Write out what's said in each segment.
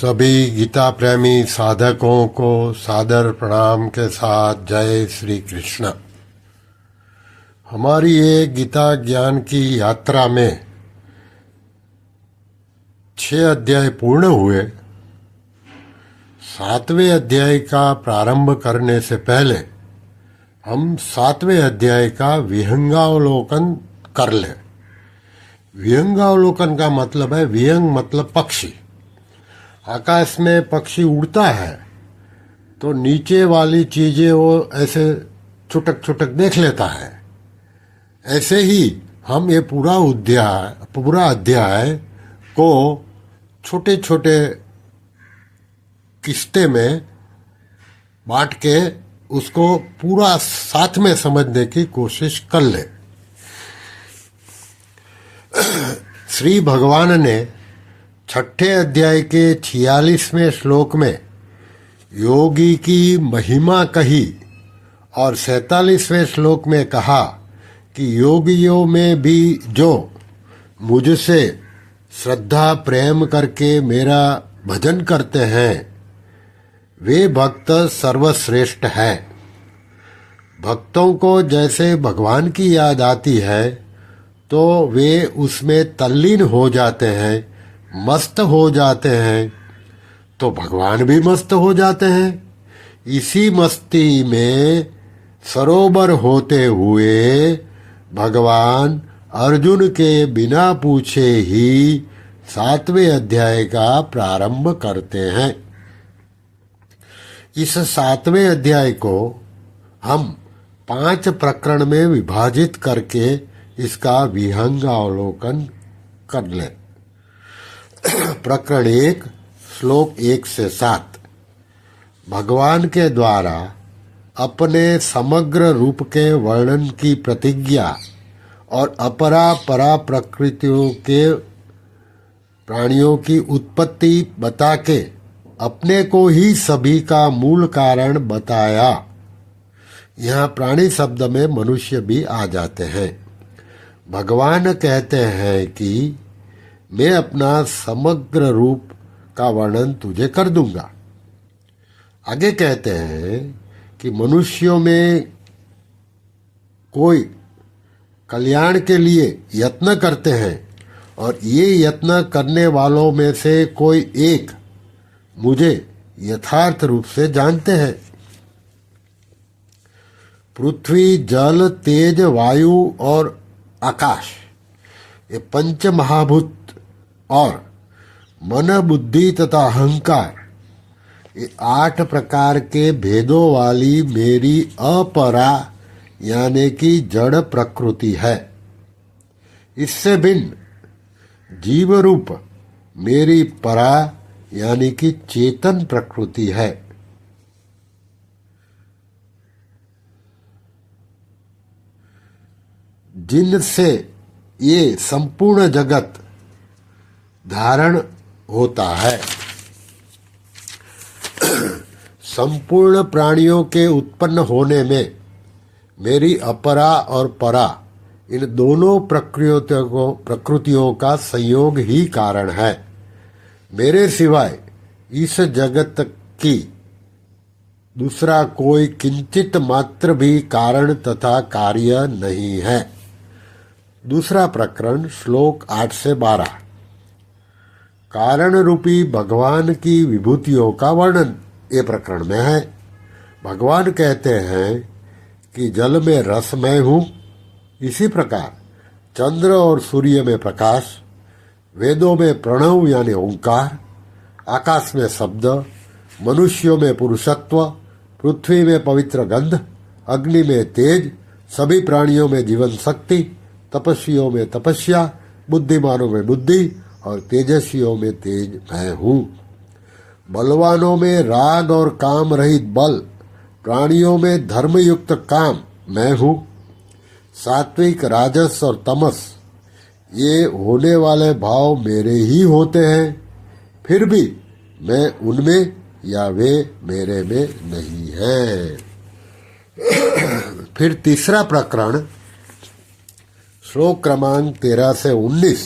सभी गीता प्रेमी साधकों को सादर प्रणाम के साथ जय श्री कृष्ण। हमारी ये गीता ज्ञान की यात्रा में 6 अध्याय पूर्ण हुए। 7वें अध्याय का प्रारंभ करने से पहले हम 7वें अध्याय का विहंगावलोकन कर लें। विहंगावलोकन का मतलब है, विहंग मतलब पक्षी। आकाश में पक्षी उड़ता है तो नीचे वाली चीजें वो ऐसे छुटक छुटक देख लेता है। ऐसे ही हम ये पूरा अध्याय को छोटे छोटे किस्ते में बांट के उसको पूरा साथ में समझने की कोशिश कर ले। श्री भगवान ने 6ठे अध्याय के 46वें श्लोक में योगी की महिमा कही और 47वें श्लोक में कहा कि योगियों में भी जो मुझसे श्रद्धा प्रेम करके मेरा भजन करते हैं वे भक्त सर्वश्रेष्ठ है। भक्तों को जैसे भगवान की याद आती है तो वे उसमें तल्लीन हो जाते हैं, मस्त हो जाते हैं, तो भगवान भी मस्त हो जाते हैं। इसी मस्ती में सरोवर होते हुए भगवान अर्जुन के बिना पूछे ही 7वें अध्याय का प्रारंभ करते हैं। इस 7वें अध्याय को हम 5 प्रकरण में विभाजित करके इसका विहंगावलोकन कर लें। प्रकरण 1 श्लोक 1 से 7 भगवान के द्वारा अपने समग्र रूप के वर्णन की प्रतिज्ञा और अपरा परा प्रकृतियों के प्राणियों की उत्पत्ति बता के अपने को ही सभी का मूल कारण बताया। यहाँ प्राणी शब्द में मनुष्य भी आ जाते हैं। भगवान कहते हैं कि मैं अपना समग्र रूप का वर्णन तुझे कर दूंगा। आगे कहते हैं कि मनुष्यों में कोई कल्याण के लिए यत्न करते हैं और ये यत्न करने वालों में से कोई एक मुझे यथार्थ रूप से जानते हैं। पृथ्वी, जल, तेज, वायु और आकाश ये 5 महाभूत और मन, बुद्धि तथा अहंकार ये 8 प्रकार के भेदों वाली मेरी अपरा यानी कि जड़ प्रकृति है। इससे भिन्न जीव रूप मेरी परा यानी कि चेतन प्रकृति है। जिनसे ये संपूर्ण जगत धारण होता है। संपूर्ण प्राणियों के उत्पन्न होने में मेरी अपरा और परा इन दोनों प्रकृतियों का संयोग ही कारण है। मेरे सिवाय इस जगत की दूसरा कोई किंचित मात्र भी कारण तथा कार्य नहीं है। दूसरा प्रकरण श्लोक 8 से 12 कारण रूपी भगवान की विभूतियों का वर्णन ये प्रकरण में है। भगवान कहते हैं कि जल में रस मैं हूँ, इसी प्रकार चंद्र और सूर्य में प्रकाश, वेदों में प्रणव यानी ओंकार, आकाश में शब्द, मनुष्यों में पुरुषत्व, पृथ्वी में पवित्र गंध, अग्नि में तेज, सभी प्राणियों में जीवन शक्ति, तपस्वियों में तपस्या, बुद्धिमानों में बुद्धि और तेजस्वियों में तेज मैं हूँ। बलवानों में राग और काम रहित बल, प्राणियों में धर्मयुक्त काम मैं हूँ। सात्विक, राजस और तमस ये होने वाले भाव मेरे ही होते हैं, फिर भी मैं उनमें या वे मेरे में नहीं हैं। फिर तीसरा प्रकरण श्लोक क्रमांक 13 से 19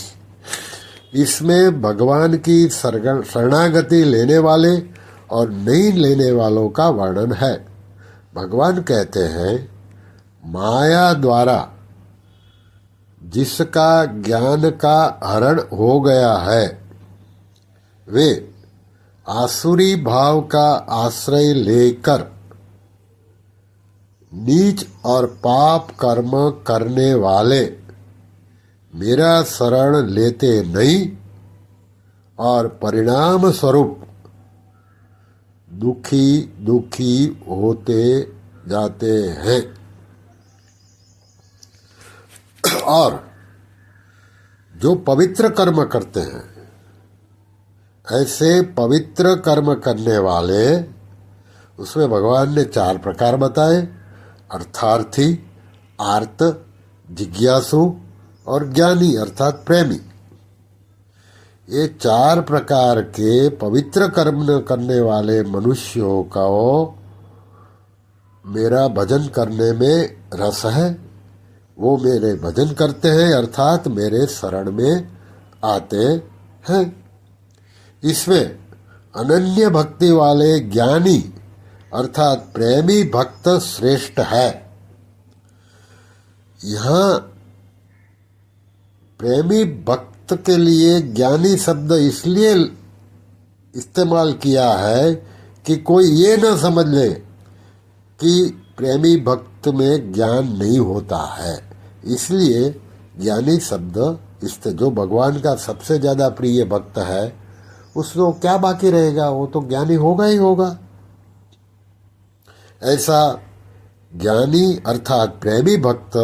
इसमें भगवान की शरणागति लेने वाले और नहीं लेने वालों का वर्णन है। भगवान कहते हैं, माया द्वारा जिसका ज्ञान का हरण हो गया है वे आसुरी भाव का आश्रय लेकर नीच और पाप कर्म करने वाले मेरा शरण लेते नहीं और परिणाम स्वरूप दुखी दुखी होते जाते हैं। और जो पवित्र कर्म करते हैं, ऐसे पवित्र कर्म करने वाले, उसमें भगवान ने 4 प्रकार बताए, अर्थार्थी, आर्त, जिज्ञासु और ज्ञानी अर्थात प्रेमी। ये 4 प्रकार के पवित्र कर्म करने वाले मनुष्यों का मेरा भजन करने में रस है। वो मेरे भजन करते हैं अर्थात मेरे शरण में आते हैं। इसमें अनन्य भक्ति वाले ज्ञानी अर्थात प्रेमी भक्त श्रेष्ठ है। यहाँ प्रेमी भक्त के लिए ज्ञानी शब्द इसलिए इस्तेमाल किया है कि कोई ये न समझ ले कि प्रेमी भक्त में ज्ञान नहीं होता है। इसलिए ज्ञानी शब्द जो भगवान का सबसे ज्यादा प्रिय भक्त है उसको क्या बाकी रहेगा, वो तो ज्ञानी होगा ही होगा। ऐसा ज्ञानी अर्थात प्रेमी भक्त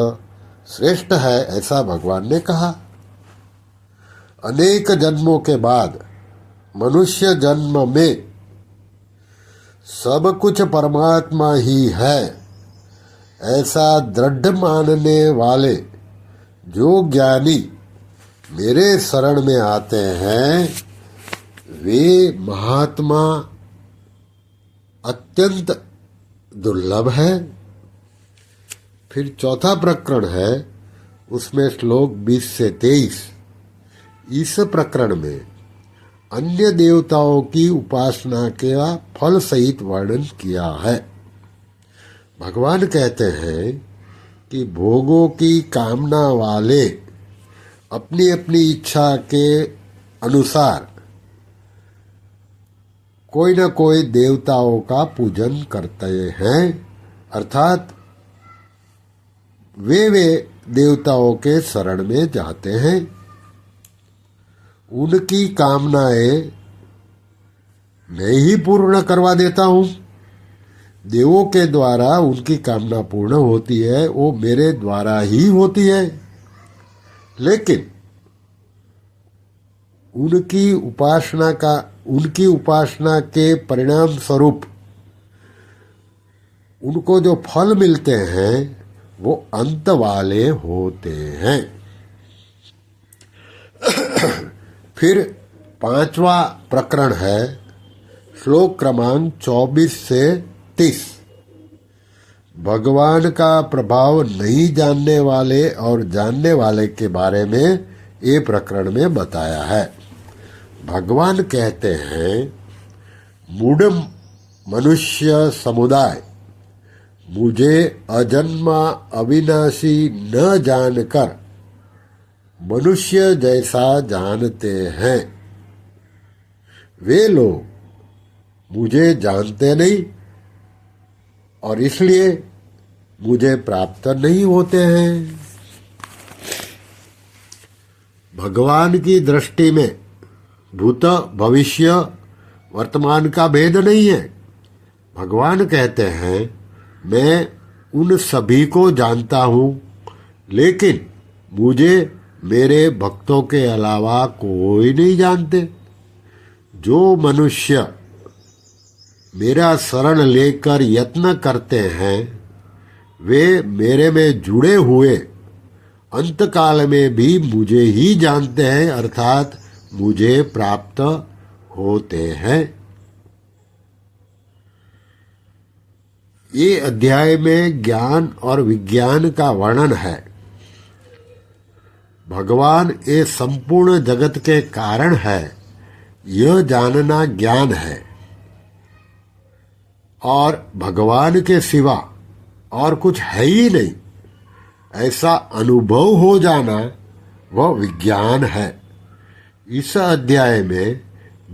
श्रेष्ठ है, ऐसा भगवान ने कहा। अनेक जन्मों के बाद मनुष्य जन्म में सब कुछ परमात्मा ही है, ऐसा दृढ़ मानने वाले जो ज्ञानी मेरे शरण में आते हैं वे महात्मा अत्यंत दुर्लभ है। फिर 4था प्रकरण है, उसमें श्लोक 20 से 23। इस प्रकरण में अन्य देवताओं की उपासना का फल सहित वर्णन किया है। भगवान कहते हैं कि भोगों की कामना वाले अपनी अपनी इच्छा के अनुसार कोई न कोई देवताओं का पूजन करते हैं, अर्थात वे देवताओं के शरण में जाते हैं। उनकी कामनाएं मैं ही पूर्ण करवा देता हूं। देवों के द्वारा उनकी कामना पूर्ण होती है, वो मेरे द्वारा ही होती है। लेकिन उनकी उपासना के परिणाम स्वरूप उनको जो फल मिलते हैं वो अंत वाले होते हैं। फिर 5वां प्रकरण है, श्लोक क्रमांक 24 से 30। भगवान का प्रभाव नहीं जानने वाले और जानने वाले के बारे में ये प्रकरण में बताया है। भगवान कहते हैं, मूढ़ मनुष्य समुदाय मुझे अजन्मा अविनाशी न जानकर मनुष्य जैसा जानते हैं। वे लोग मुझे जानते नहीं और इसलिए मुझे प्राप्त नहीं होते हैं। भगवान की दृष्टि में भूत भविष्य वर्तमान का भेद नहीं है। भगवान कहते हैं, मैं उन सभी को जानता हूं, लेकिन मुझे मेरे भक्तों के अलावा कोई नहीं जानते। जो मनुष्य मेरा शरण लेकर यत्न करते हैं वे मेरे में जुड़े हुए अंतकाल में भी मुझे ही जानते हैं, अर्थात मुझे प्राप्त होते हैं। ये अध्याय में ज्ञान और विज्ञान का वर्णन है। भगवान ये संपूर्ण जगत के कारण है, यह जानना ज्ञान है। और भगवान के सिवा और कुछ है ही नहीं, ऐसा अनुभव हो जाना वह विज्ञान है। इस अध्याय में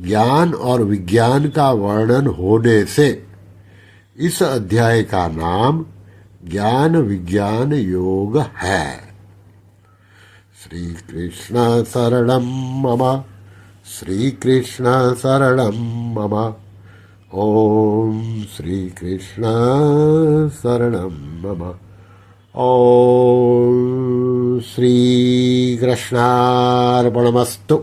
ज्ञान और विज्ञान का वर्णन होने से इस अध्याय का नाम ज्ञान विज्ञान योग है। श्री कृष्ण शरणं मम, श्री कृष्ण शरणं मम, ओम श्री कृष्ण शरणं मम, ओम श्री कृष्णार्पणमस्तु।